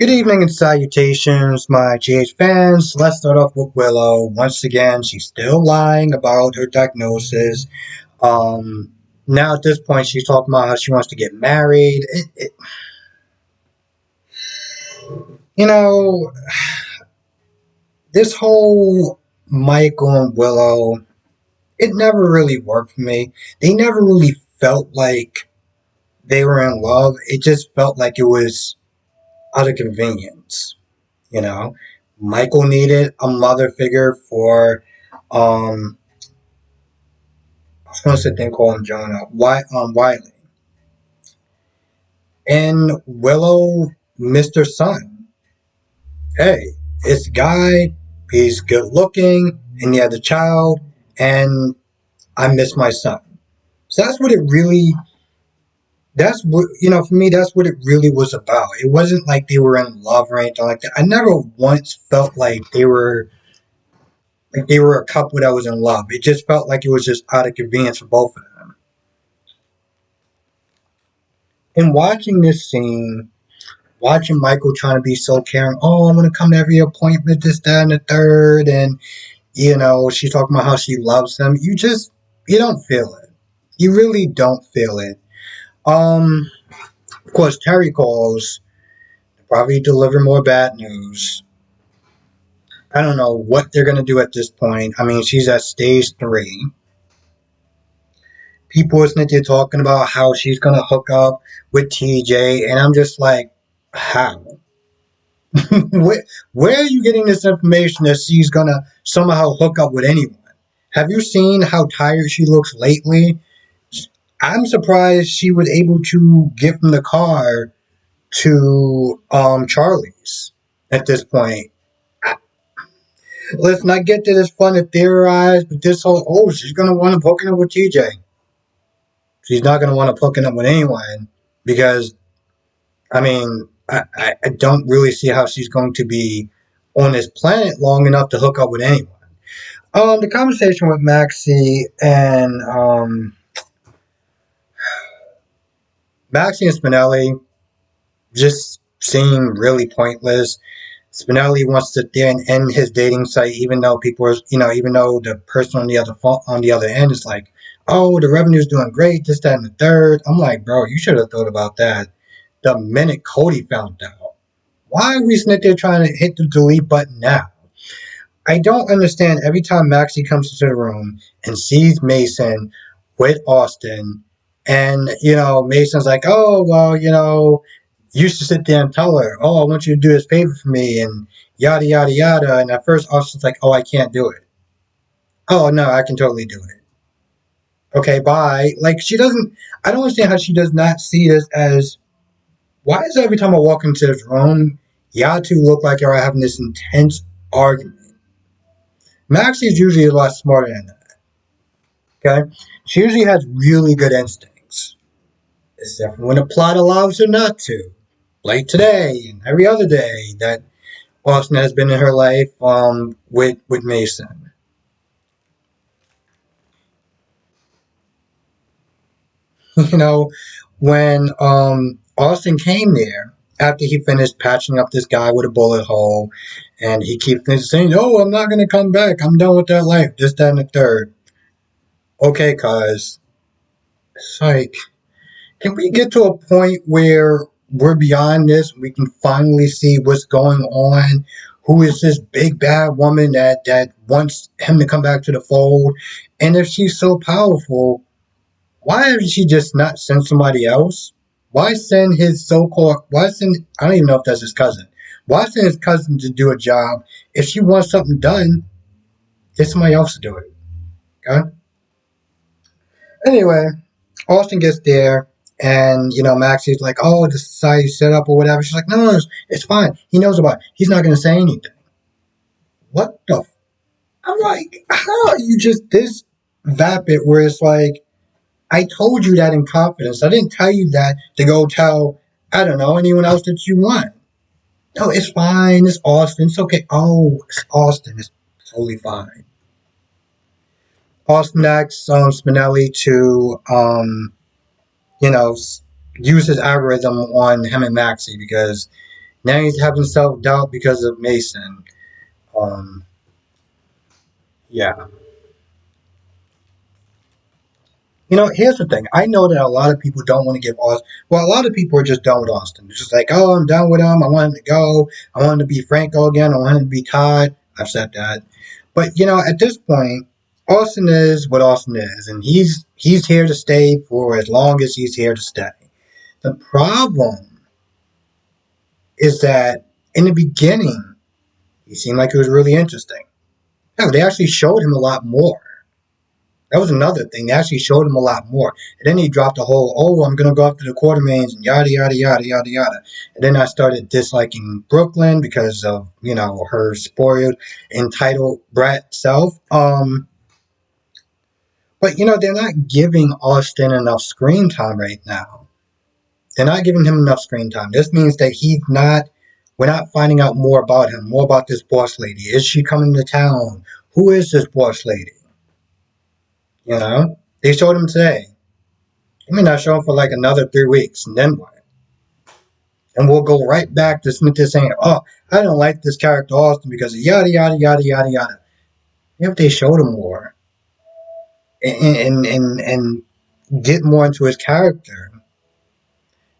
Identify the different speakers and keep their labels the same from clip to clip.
Speaker 1: Good evening and salutations, my GH fans. Let's start off with Willow. Once again, she's still lying about her diagnosis. Um, Now at this point, she's talking about how she wants to get married. You know, this whole Michael and Willow, it never really worked for me. They never really felt like they were in love. It just felt like it was out of convenience. You know, Michael needed a mother figure for um what's the thing called Jonah? Wiley. And Willow Mr. Son. Hey, it's a guy, he's good looking, and he had a child, and I miss my son. So that's what it really that's what for me that's what it really was about. It wasn't like they were in love or anything like that. I never once felt like they were a couple that was in love. It just felt like it was just out of convenience for both of them. And watching this scene, watching Michael trying to be so caring, oh, I'm gonna come to every appointment, this, that, and the third, and she's talking about how she loves him. You don't feel it. You really don't feel it. Of course, Terry calls to probably deliver more bad news. I don't know what they're gonna do at this point. I mean, she's at stage 3. People listening to talking about how she's gonna hook up with TJ, and I'm just like, how? where are you getting this information that she's gonna somehow hook up with anyone? Have you seen how tired she looks lately? I'm surprised she was able to get from the car to Charlie's at this point. Let's not get to this fun to theorize, but this whole she's gonna want to hook up with TJ. She's not gonna want to hook up with anyone because I mean I don't really see how she's going to be on this planet long enough to hook up with anyone. The conversation with Maxie and Spinelli just seem really pointless. Spinelli wants to sit there and end his dating site, even though even though the person on the other end is like, oh, the revenue's doing great, this, that, and the third. I'm like, bro, you should have thought about that the minute Cody found out. Why are we sitting there trying to hit the delete button now? I don't understand. Every time Maxie comes into the room and sees Mason with Austin, and Mason's like, oh well, you should sit there and tell her, oh, I want you to do this favor for me, and yada yada yada. And at first, Austin's like, oh, I can't do it. Oh no, I can totally do it. Okay, bye. Like she doesn't. I don't understand how she does not see this as. Why is it every time I walk into this room, y'all two look like you're having this intense argument? Maxie is usually a lot smarter than that. Okay? She usually has really good instincts. Except when the plot allows her not to. Like today and every other day that Austin has been in her life with Mason. You know, when Austin came there after he finished patching up this guy with a bullet hole, and he keeps saying, "Oh, I'm not gonna come back. I'm done with that life. This, that, and the third." Okay, cuz it's like, can we get to a point where we're beyond this? We can finally see what's going on. Who is this big bad woman that wants him to come back to the fold? And if she's so powerful, why has she just not sent somebody else? Why send his so-called? Why send? I don't even know if that's his cousin. Why send his cousin to do a job? If she wants something done, get somebody else to do it. Okay. Anyway, Austin gets there, and Maxie's like, "Oh, the society set up or whatever." She's like, "No, it's fine. He knows about it. He's not going to say anything." What the? I'm like, how are you just this vapid? Where it's like, I told you that in confidence. I didn't tell you that to go tell, I don't know, anyone else that you want. No, it's fine. It's Austin. It's okay. Oh, it's Austin. It's totally fine. Austin asks Spinelli to, you know, use his algorithm on him and Maxie because Now he's having self-doubt because of Mason. Um, yeah. Here's the thing. I know that a lot of people don't want to give Austin. Well, a lot of people are just done with Austin. They're just like, oh, I'm done with him. I want him to go. I want him to be Franco again. I want him to be Todd. I've said that. But at this point, Austin is what Austin is, and he's here to stay for as long as he's here to stay. The problem is that in the beginning, he seemed like it was really interesting. No, they actually showed him a lot more. That was another thing. They actually showed him a lot more. And then he dropped a whole, oh, I'm going to go after the Quartermains and yada, yada, yada, yada, yada. And then I started disliking Brooklyn because of, her spoiled, entitled brat self. But, they're not giving Austin enough screen time right now. They're not giving him enough screen time. This means that we're not finding out more about him, more about this boss lady. Is she coming to town? Who is this boss lady? They showed him today. I may not show him for like another 3 weeks, and then what? And we'll go right back to Smith saying, oh, I don't like this character Austin because of yada, yada, yada, yada, yada. If they showed him more and get more into his character,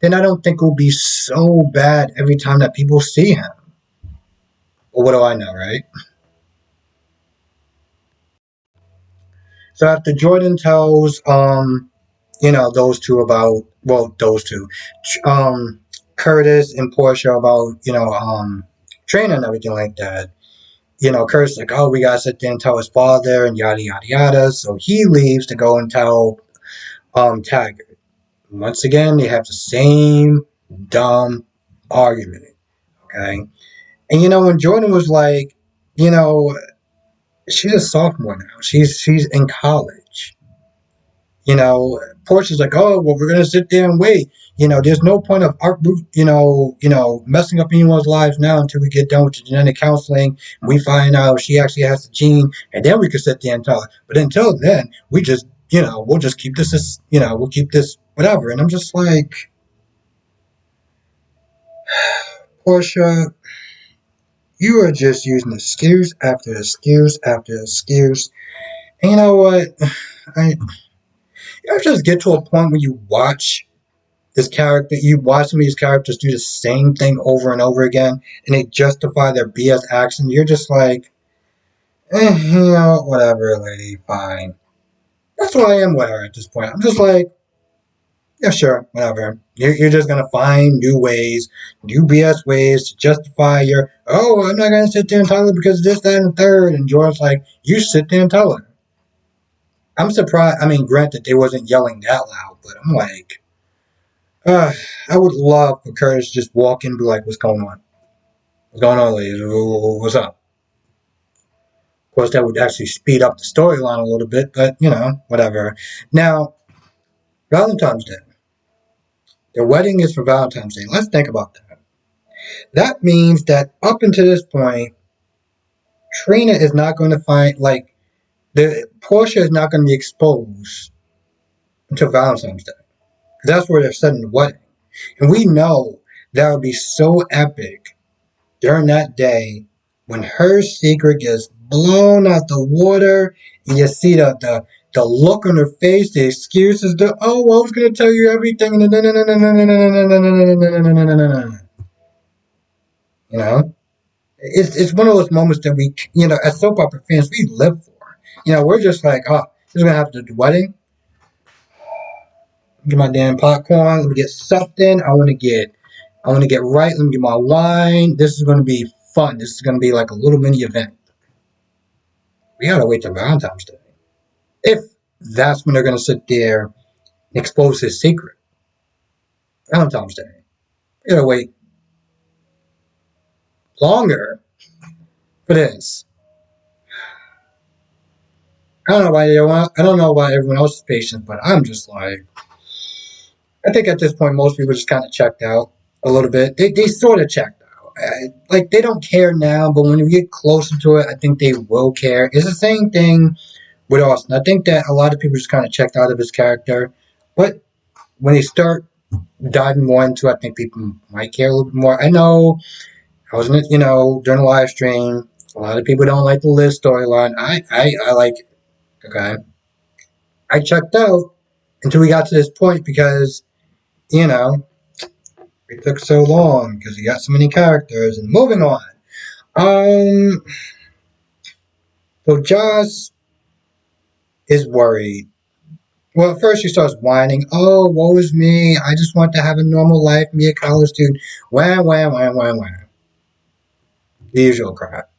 Speaker 1: then I don't think it will be so bad every time that people see him. Well, what do I know, right? So after Jordan tells, those two about, well, those two, Curtis and Portia about, Trina and everything like that. Curtis like, oh, we gotta sit there and tell his father and yada yada yada. So he leaves to go and tell Taggart. Once again, they have the same dumb argument. Okay. And when Jordan was like, you know, she's a sophomore now. She's in college. Portia's like, oh, well, we're gonna sit there and wait. There's no point of art, messing up anyone's lives now until we get done with the genetic counseling and we find out if she actually has the gene, and then we can sit there and tell her. But until then, we just, we'll just keep this as, we'll keep this whatever. And I'm just like, Portia, you are just using excuse after excuse after excuse. And you know what? You just get to a point where you watch you watch some of these characters do the same thing over and over again, and they justify their BS actions. You're just like, whatever, lady, fine. That's what I am with her at this point. I'm just like, yeah, sure, whatever. You're just gonna find new ways, new BS ways to justify oh, I'm not gonna sit there and tell her because this, that, and the third. And George's like, you sit there and tell her. I'm surprised. I mean, granted, they wasn't yelling that loud, but I'm like, I would love for Curtis to just walk in and be like, what's going on? What's going on, ladies? What's up? Of course, that would actually speed up the storyline a little bit, but, whatever. Now, Valentine's Day. Their wedding is for Valentine's Day. Let's think about that. That means that up until this point, Trina is not going to Portia is not going to be exposed until Valentine's Day. That's where they're setting the wedding. And we know that would be so epic during that day when her secret gets blown out the water and you see the look on her face, the excuses, I was gonna tell you everything. It's one of those moments that we, as soap opera fans, we live for. We're just like, this is gonna happen at the wedding. Get my damn popcorn. Let me get sucked in. I want to get right. Let me get my wine. This is going to be fun. This is going to be like a little mini event. We gotta wait till Valentine's Day. If that's when they're going to sit there and expose his secret. Valentine's Day. We gotta wait longer for this. I don't know about everyone else's patience, but I'm just like, I think at this point most people just kind of checked out a little bit. They sort of checked out. Like they don't care now, but when we get closer to it, I think they will care. It's the same thing with Austin. I think that a lot of people just kind of checked out of his character, but when they start dive more into, I think people might care a little bit more. I know I was in it, during the live stream. A lot of people don't like the Liz storyline. I like it. Okay. I checked out until we got to this point because, you know, it took so long because we got so many characters and moving on. Um, so Joss is worried. Well, at first she starts whining. Oh, woe is me. I just want to have a normal life, me a college student. Wham, wham, wham, wham, wham. The usual crap.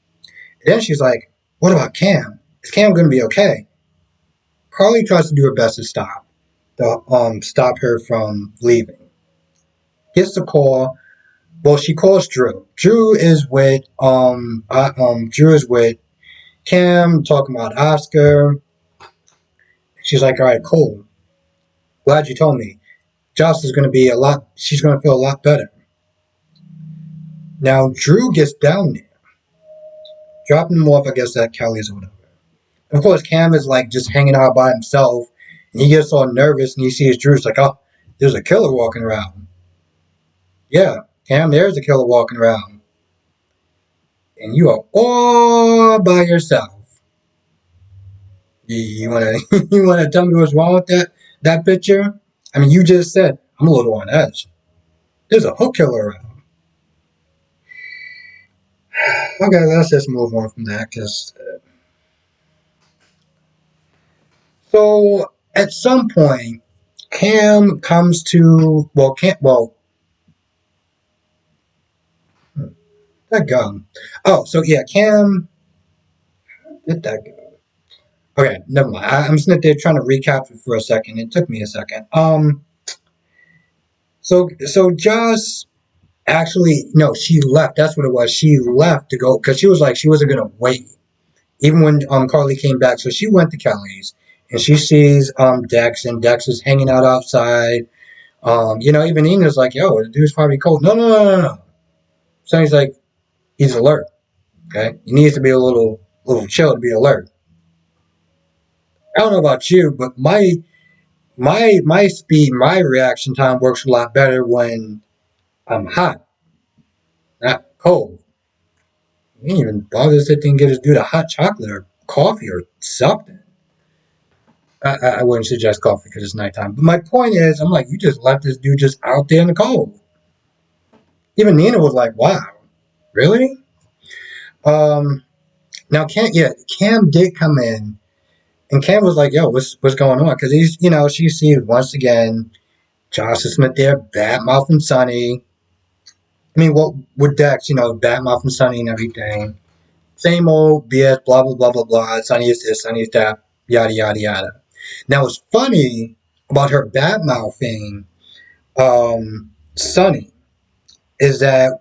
Speaker 1: And then she's like, what about Cam? Is Cam going to be okay? Carly tries to do her best to stop her from leaving. Gets the call. Well, she calls Drew. Drew is with Cam, talking about Oscar. She's like, all right, cool. Glad you told me. Joss is going to be she's going to feel a lot better. Now, Drew gets down there, dropping him off, I guess, at Kelly's or whatever. And of course, Cam is like just hanging out by himself, and he gets all nervous, and he sees Drew. It's like, oh, there's a killer walking around. Yeah, Cam, there's a killer walking around. And you are all by yourself. You wanna you wanna tell me what's wrong with that picture? I mean, you just said I'm a little on edge. There's a hook killer around. Okay, let's just move on from that. So at some point, Cam comes to that gum. Oh, so yeah, Cam did that go? Okay, never mind. I'm sitting there trying to recap it for a second. It took me a second. So Joss actually no, she left. That's what it was. She left to go because she was like she wasn't gonna wait even when Carly came back. So she went to Kelly's and she sees Dex, and Dex is hanging out outside. Even Ina's like, yo, the dude's probably cold. No, no, no, no, no. So he's like, he's alert. Okay, he needs to be a little chill to be alert. I don't know about you, but my reaction time works a lot better when I'm hot, not cold. He didn't even bother to sit there and get his dude a hot chocolate or coffee or something. I wouldn't suggest coffee because it's nighttime. But my point is, I'm like, you just left this dude just out there in the cold. Even Nina was like, wow, really? Um, Now Cam did come in, and Cam was like, yo, what's going on? Because she sees once again Josh Smith there, bad mouthing Sonny. I mean, what with Dex, bad mouthing Sonny and everything. Same old BS, blah blah blah blah blah. Sonny is this, Sonny is that, yada yada yada. Now, what's funny about her bad mouthing Sonny is that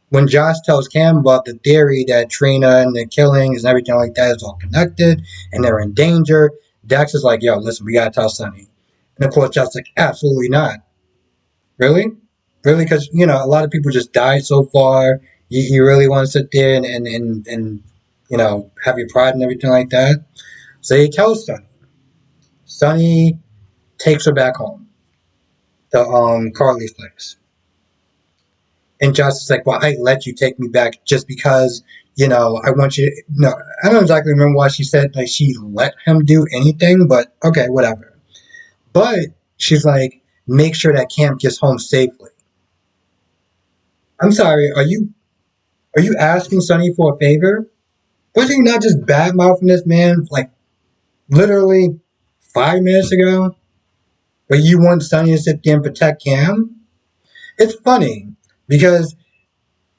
Speaker 1: when Josh tells Cam about the theory that Trina and the killings and everything like that is all connected and they're in danger, Dax is like, yo, listen, we gotta tell Sonny. And of course, Josh's like, absolutely not. Really? Really? Because, a lot of people just died so far. You really want to sit there and have your pride and everything like that? So he tells Sonny. Sonny takes her back home to Carly's place. And Josh is like, well, I let you take me back just because, I want you to, no, I don't exactly remember why she said, like, she let him do anything, but okay, whatever. But she's like, make sure that Cam gets home safely. I'm sorry, are you asking Sonny for a favor? Was he not just bad mouthing this man, like, literally 5 minutes ago? But you want Sonny to sit there and protect Cam? It's funny because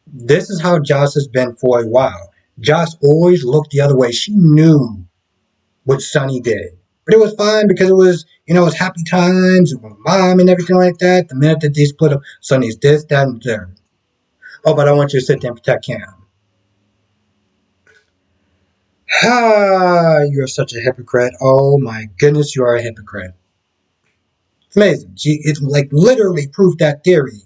Speaker 1: this is how Joss has been for a while. Joss always looked the other way. She knew what Sonny did. But it was fine because it was happy times with mom and everything like that. The minute that they split up, Sonny's this, that, and the third. Oh, but I want you to sit there and protect Cam. Ah, you're such a hypocrite. Oh my goodness, you are a hypocrite. It's amazing. It's like literally proved that theory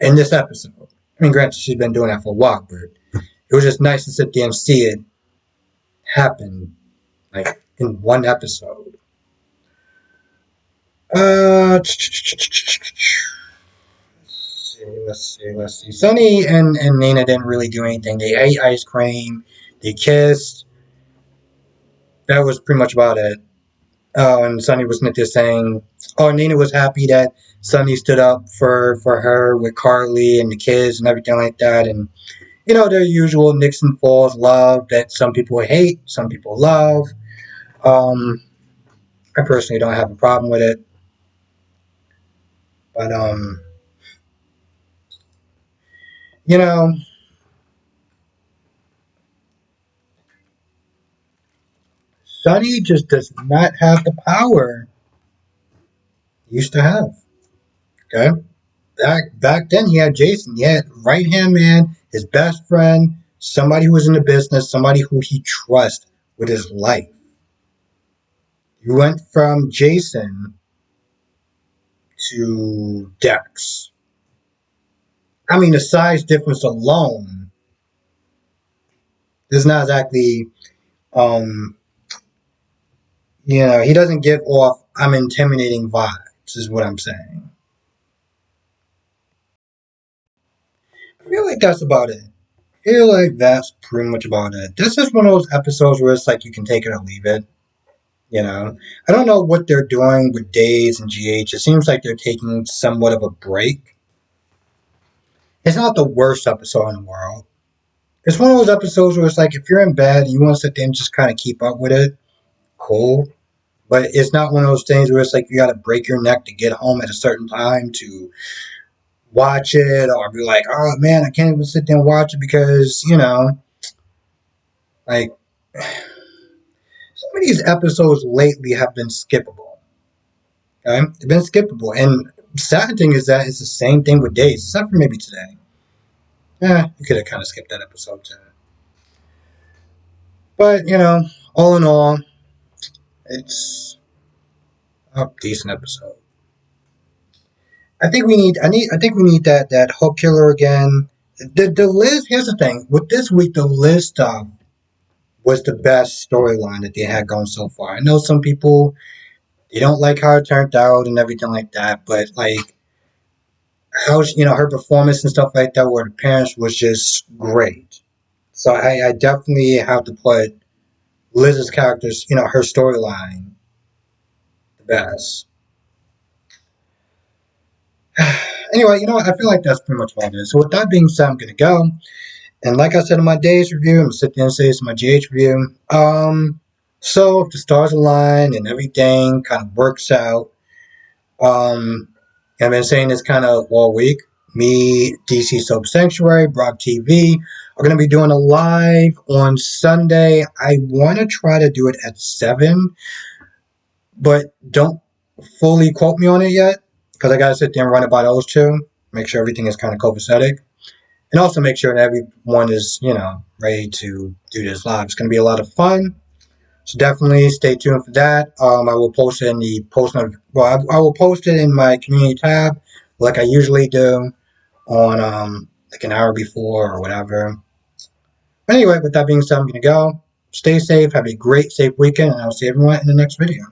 Speaker 1: in this episode. I mean, granted, she's been doing that for a while, but it was just nice to sit there and see it happen, like in one episode. Let's see. Sonny and Nina didn't really do anything. They ate ice cream. They kissed. That was pretty much about it. Oh, and Sonny was just saying, oh, Nina was happy that Sonny stood up for her with Carly and the kids and everything like that. And, their usual Nixon Falls love that some people hate, some people love. Um, I personally don't have a problem with it. But, you know, Sonny just does not have the power he used to have. Okay? Back then he had Jason. He had right hand man, his best friend, somebody who was in the business, somebody who he trusts with his life. You went from Jason to Dex. I mean, the size difference alone is not exactly, um, he doesn't give off I'm intimidating vibes, is what I'm saying. I feel like that's about it. I feel like that's pretty much about it. This is one of those episodes where it's like you can take it or leave it. I don't know what they're doing with Days and GH. It seems like they're taking somewhat of a break. It's not the worst episode in the world. It's one of those episodes where it's like if you're in bed and you want to sit there and just kind of keep up with it, cool. But it's not one of those things where it's like you got to break your neck to get home at a certain time to watch it or be like, oh man, I can't even sit there and watch it because, like some of these episodes lately have been skippable. Okay? They've been skippable. And sad thing is that it's the same thing with Days, except for maybe today. You could have kind of skipped that episode too. But, all in all, it's a decent episode. I think we need that hook killer again. The Liz, here's the thing. With this week, the Liz stuff was the best storyline that they had going so far. I know some people, they don't like how it turned out and everything like that, but like, how, her performance and stuff like that with her parents was just great. So I definitely have to put Liz's characters, her storyline, the best. Anyway, I feel like that's pretty much all it is. So with that being said, I'm gonna go. And like I said in my day's review, I'm gonna sit there and say it's my GH review. So if the stars align and everything kind of works out, I've been saying this kind of all week. Me, DC Soap Sanctuary, Brock TV are going to be doing a live on Sunday. I want to try to do it at 7, but don't fully quote me on it yet because I got to sit there and run it by those two, make sure everything is kind of copacetic, and also make sure that everyone is, ready to do this live. It's going to be a lot of fun. So definitely stay tuned for that. I will post it in the I will post it in my community tab like I usually do on like an hour before or whatever. But anyway, with that being said, I'm gonna go. Stay safe, have a great safe weekend, and I'll see everyone in the next video.